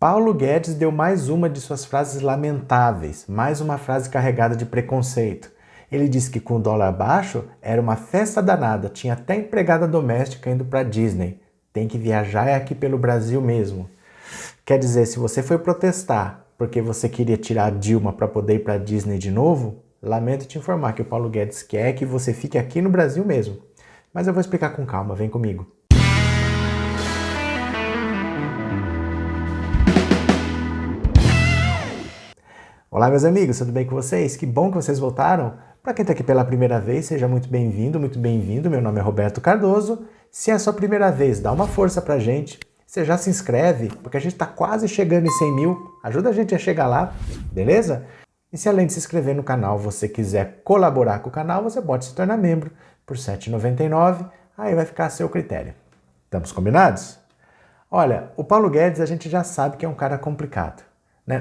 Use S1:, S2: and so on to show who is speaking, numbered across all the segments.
S1: Paulo Guedes deu mais uma de suas frases lamentáveis, mais uma frase carregada de preconceito. Ele disse que com o dólar baixo era uma festa danada, tinha até empregada doméstica indo para Disney. Tem que viajar é aqui pelo Brasil mesmo. Quer dizer, se você foi protestar porque você queria tirar a Dilma para poder ir para Disney de novo, lamento te informar que o Paulo Guedes quer que você fique aqui no Brasil mesmo. Mas eu vou explicar com calma, vem comigo. Olá meus amigos, tudo bem com vocês? Que bom que vocês voltaram! Para quem está aqui pela primeira vez, seja muito bem-vindo, muito bem-vindo. Meu nome é Roberto Cardoso. Se é a sua primeira vez, dá uma força pra gente. Você já se inscreve, porque a gente está quase chegando em 100 mil. Ajuda a gente a chegar lá, beleza? E se além de se inscrever no canal, você quiser colaborar com o canal, você pode se tornar membro por R$ 7,99. Aí vai ficar a seu critério. Estamos combinados? Olha, o Paulo Guedes a gente já sabe que é um cara complicado.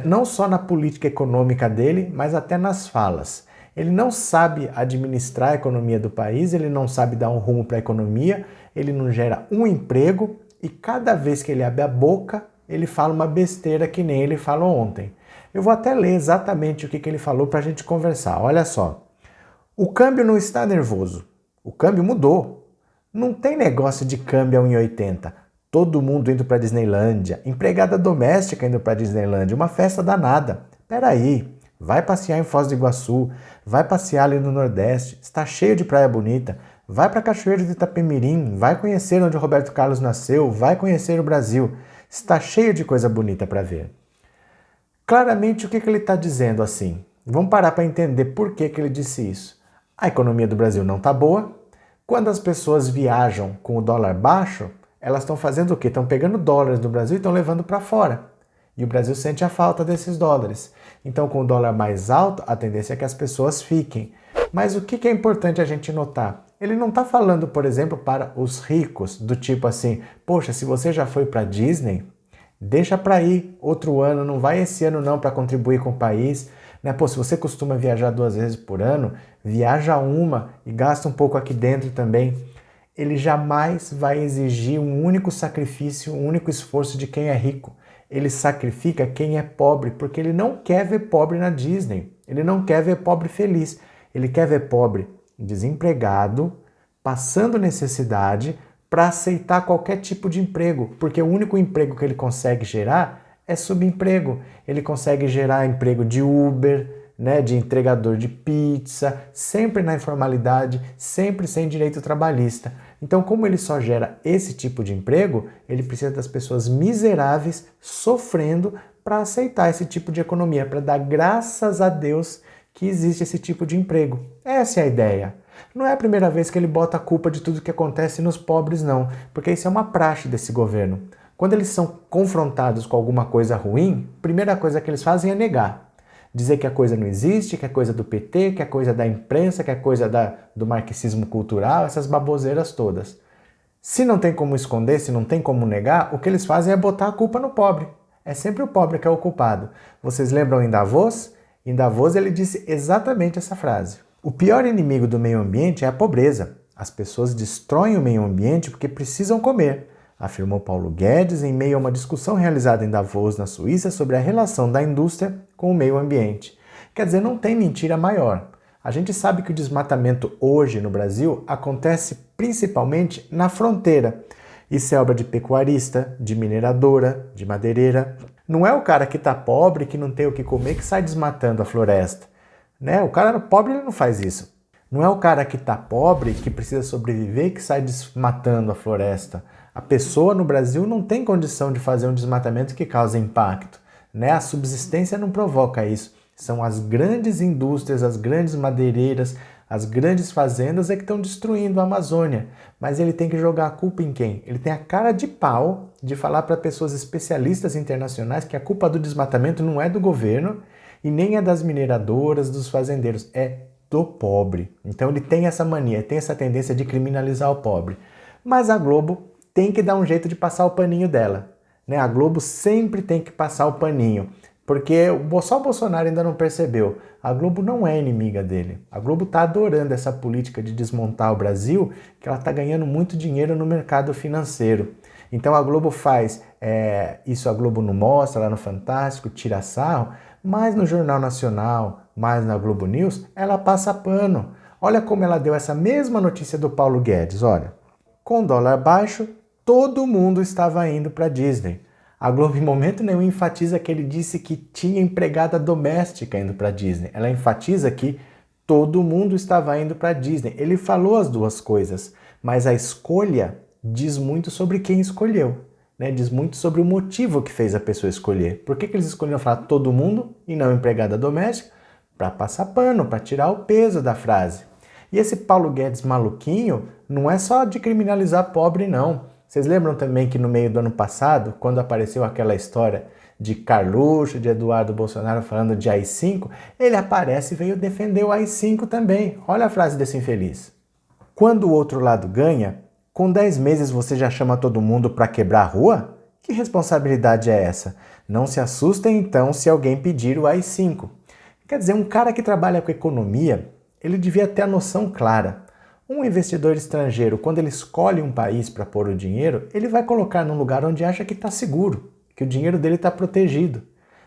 S1: Não só na política econômica dele, mas até nas falas. Ele não sabe administrar a economia do país, ele não sabe dar um rumo para a economia, ele não gera um emprego e cada vez que ele abre a boca, ele fala uma besteira que nem ele falou ontem. Eu vou até ler exatamente o que ele falou para a gente conversar. Olha só. O câmbio não está nervoso. O câmbio mudou. Não tem negócio de câmbio a 1,80. Todo mundo indo para Disneylândia, empregada doméstica indo para Disneylândia, uma festa danada. Peraí, vai passear em Foz do Iguaçu, vai passear ali no Nordeste, está cheio de praia bonita, vai para Cachoeiro de Itapemirim, vai conhecer onde o Roberto Carlos nasceu, vai conhecer o Brasil, está cheio de coisa bonita para ver. Claramente o que ele está dizendo assim? Vamos parar para entender por que ele disse isso. A economia do Brasil não está boa, quando as pessoas viajam com o dólar baixo, elas estão fazendo o quê? Estão pegando dólares do Brasil e estão levando para fora. E o Brasil sente a falta desses dólares. Então, com o dólar mais alto, a tendência é que as pessoas fiquem. Mas o que é importante a gente notar? Ele não está falando, por exemplo, para os ricos, do tipo assim, poxa, se você já foi para Disney, deixa para ir outro ano, não vai esse ano não para contribuir com o país. Pô, se você costuma viajar 2 vezes por ano, viaja uma e gasta um pouco aqui dentro também. Ele jamais vai exigir um único sacrifício, um único esforço de quem é rico. Ele sacrifica quem é pobre, porque ele não quer ver pobre na Disney. Ele não quer ver pobre feliz. Ele quer ver pobre desempregado, passando necessidade para aceitar qualquer tipo de emprego, porque o único emprego que ele consegue gerar é subemprego. Ele consegue gerar emprego de Uber, de entregador de pizza, sempre na informalidade, sempre sem direito trabalhista. Então, como ele só gera esse tipo de emprego, ele precisa das pessoas miseráveis sofrendo para aceitar esse tipo de economia, para dar graças a Deus que existe esse tipo de emprego. Essa é a ideia. Não é a primeira vez que ele bota a culpa de tudo que acontece nos pobres, não, porque isso é uma praxe desse governo. Quando eles são confrontados com alguma coisa ruim, a primeira coisa que eles fazem é negar. Dizer que a coisa não existe, que é coisa do PT, que é coisa da imprensa, que é coisa do marxismo cultural, essas baboseiras todas. Se não tem como esconder, se não tem como negar, o que eles fazem é botar a culpa no pobre. É sempre o pobre que é o culpado. Vocês lembram em Davos? Em Davos ele disse exatamente essa frase. O pior inimigo do meio ambiente é a pobreza. As pessoas destroem o meio ambiente porque precisam comer, afirmou Paulo Guedes em meio a uma discussão realizada em Davos, na Suíça, sobre a relação da indústria com o meio ambiente. Quer dizer, não tem mentira maior. A gente sabe que o desmatamento hoje no Brasil acontece principalmente na fronteira. Isso é obra de pecuarista, de mineradora, de madeireira. Não é o cara que está pobre, que não tem o que comer, que sai desmatando a floresta. O cara pobre ele não faz isso. Não é o cara que está pobre, que precisa sobreviver, que sai desmatando a floresta. A pessoa no Brasil não tem condição de fazer um desmatamento que cause impacto. A subsistência não provoca isso. São as grandes indústrias, as grandes madeireiras, as grandes fazendas que estão destruindo a Amazônia. Mas ele tem que jogar a culpa em quem? Ele tem a cara de pau de falar para pessoas especialistas internacionais que a culpa do desmatamento não é do governo e nem é das mineradoras, dos fazendeiros, é do pobre. Então ele tem essa mania, tem essa tendência de criminalizar o pobre. Mas a Globo tem que dar um jeito de passar o paninho dela. A Globo sempre tem que passar o paninho, porque só o Bolsonaro ainda não percebeu. A Globo não é inimiga dele. A Globo está adorando essa política de desmontar o Brasil, que ela está ganhando muito dinheiro no mercado financeiro. Então a Globo faz isso, a Globo não mostra, lá no Fantástico, tira sarro, mas no Jornal Nacional, mais na Globo News, ela passa pano. Olha como ela deu essa mesma notícia do Paulo Guedes, olha. Com dólar baixo, todo mundo estava indo para Disney. A Globo em momento nenhum enfatiza que ele disse que tinha empregada doméstica indo para Disney. Ela enfatiza que todo mundo estava indo para Disney. Ele falou as duas coisas, mas a escolha diz muito sobre quem escolheu, né? Diz muito sobre o motivo que fez a pessoa escolher. Por que eles escolheram falar todo mundo e não empregada doméstica? Para passar pano, para tirar o peso da frase. E esse Paulo Guedes maluquinho não é só de criminalizar pobre, não. Vocês lembram também que no meio do ano passado, quando apareceu aquela história de Carluxo, de Eduardo Bolsonaro falando de AI-5, ele aparece e veio defender o AI-5 também. Olha a frase desse infeliz. Quando o outro lado ganha, com 10 meses você já chama todo mundo para quebrar a rua? Que responsabilidade é essa? Não se assustem então se alguém pedir o AI-5. Quer dizer, um cara que trabalha com economia, ele devia ter a noção clara. Um investidor estrangeiro, quando ele escolhe um país para pôr o dinheiro, ele vai colocar num lugar onde acha que está seguro, que o dinheiro dele está protegido.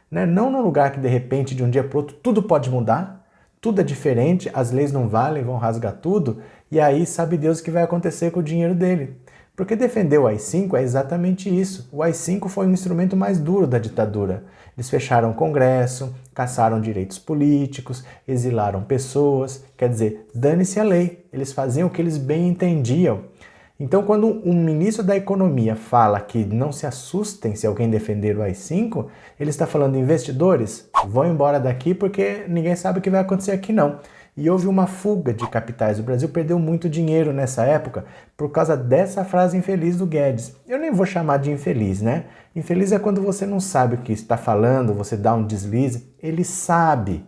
S1: Né? Não num lugar que de repente, de um dia para o outro, tudo pode mudar, tudo é diferente, as leis não valem, vão rasgar tudo, e aí sabe Deus o que vai acontecer com o dinheiro dele. Porque defender o AI-5 é exatamente isso. O AI-5 foi um instrumento mais duro da ditadura. Eles fecharam o Congresso, caçaram direitos políticos, exilaram pessoas, quer dizer, dane-se a lei. Eles faziam o que eles bem entendiam. Então, quando um ministro da Economia fala que não se assustem se alguém defender o AI-5, ele está falando, investidores, vão embora daqui porque ninguém sabe o que vai acontecer aqui não. E houve uma fuga de capitais. O Brasil perdeu muito dinheiro nessa época por causa dessa frase infeliz do Guedes. Eu nem vou chamar de infeliz, né? Infeliz é quando você não sabe o que está falando, você dá um deslize. Ele sabe,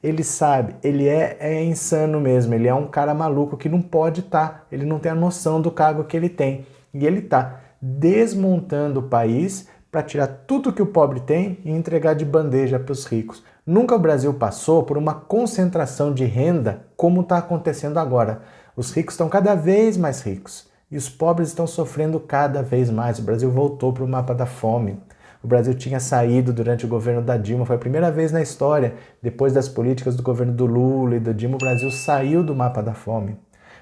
S1: ele é insano mesmo, ele é um cara maluco que não pode estar, ele não tem a noção do cargo que ele tem. E ele está desmontando o país para tirar tudo que o pobre tem e entregar de bandeja para os ricos. Nunca o Brasil passou por uma concentração de renda como está acontecendo agora. Os ricos estão cada vez mais ricos e os pobres estão sofrendo cada vez mais. O Brasil voltou para o mapa da fome. O Brasil tinha saído durante o governo da Dilma, foi a primeira vez na história, depois das políticas do governo do Lula e do Dilma, o Brasil saiu do mapa da fome.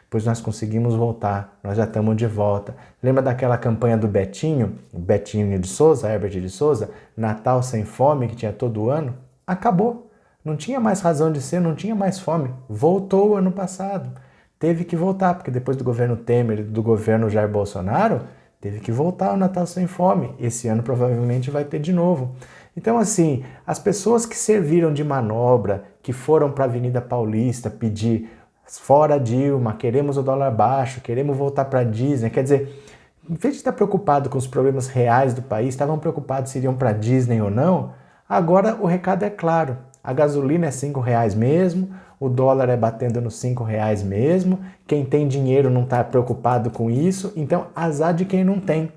S1: Pois nós conseguimos voltar, nós já estamos de volta. Lembra daquela campanha do Betinho de Souza, Herbert de Souza, Natal sem fome, que tinha todo ano? Acabou. Não tinha mais razão de ser, não tinha mais fome. Voltou o ano passado. Teve que voltar, porque depois do governo Temer e do governo Jair Bolsonaro, teve que voltar o Natal sem fome. Esse ano provavelmente vai ter de novo. Então, assim, as pessoas que serviram de manobra, que foram para a Avenida Paulista pedir fora Dilma, queremos o dólar baixo, queremos voltar para a Disney, quer dizer, em vez de estar preocupado com os problemas reais do país, estavam preocupados se iriam para a Disney ou não. Agora o recado é claro, a gasolina é R$5 mesmo, o dólar é batendo nos R$5 mesmo, quem tem dinheiro não está preocupado com isso, então azar de quem não tem.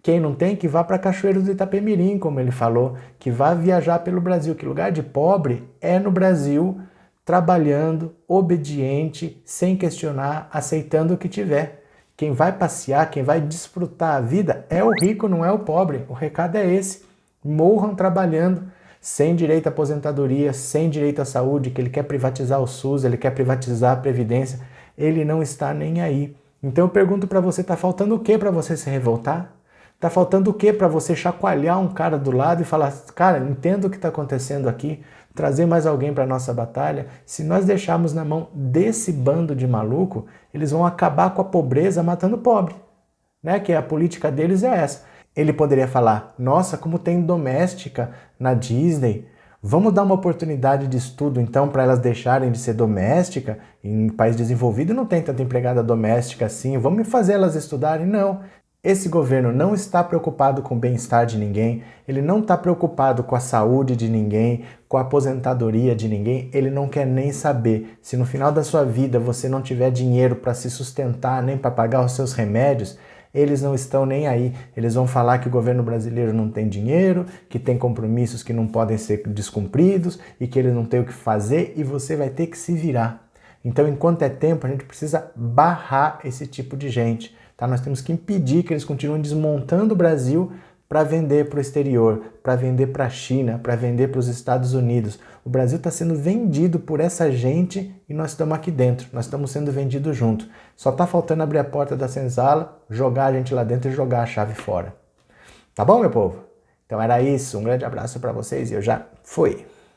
S1: Quem não tem, que vá para Cachoeiro do Itapemirim, como ele falou, que vá viajar pelo Brasil, que lugar de pobre é no Brasil, trabalhando, obediente, sem questionar, aceitando o que tiver. Quem vai passear, quem vai desfrutar a vida é o rico, não é o pobre. O recado é esse, morram trabalhando, sem direito à aposentadoria, sem direito à saúde, que ele quer privatizar o SUS, ele quer privatizar a Previdência, ele não está nem aí. Então eu pergunto para você, tá faltando o que para você se revoltar? Tá faltando o que para você chacoalhar um cara do lado e falar, cara, entendo o que está acontecendo aqui, trazer mais alguém para a nossa batalha? Se nós deixarmos na mão desse bando de maluco, eles vão acabar com a pobreza matando o pobre, né? Que a política deles é essa. Ele poderia falar, nossa, como tem doméstica na Disney, vamos dar uma oportunidade de estudo então para elas deixarem de ser doméstica? Em país desenvolvido não tem tanta empregada doméstica assim, vamos fazer elas estudarem? Não. Esse governo não está preocupado com o bem-estar de ninguém, ele não está preocupado com a saúde de ninguém, com a aposentadoria de ninguém, ele não quer nem saber. Se no final da sua vida você não tiver dinheiro para se sustentar, nem para pagar os seus remédios, eles não estão nem aí. Eles vão falar que o governo brasileiro não tem dinheiro, que tem compromissos que não podem ser descumpridos e que eles não têm o que fazer e você vai ter que se virar. Então, enquanto é tempo, a gente precisa barrar esse tipo de gente. tá? Nós temos que impedir que eles continuem desmontando o Brasil para vender para o exterior, para vender para a China, para vender para os Estados Unidos. O Brasil está sendo vendido por essa gente e nós estamos aqui dentro, nós estamos sendo vendidos junto. Só está faltando abrir a porta da senzala, jogar a gente lá dentro e jogar a chave fora. Tá bom, meu povo? Então era isso, um grande abraço para vocês e eu já fui!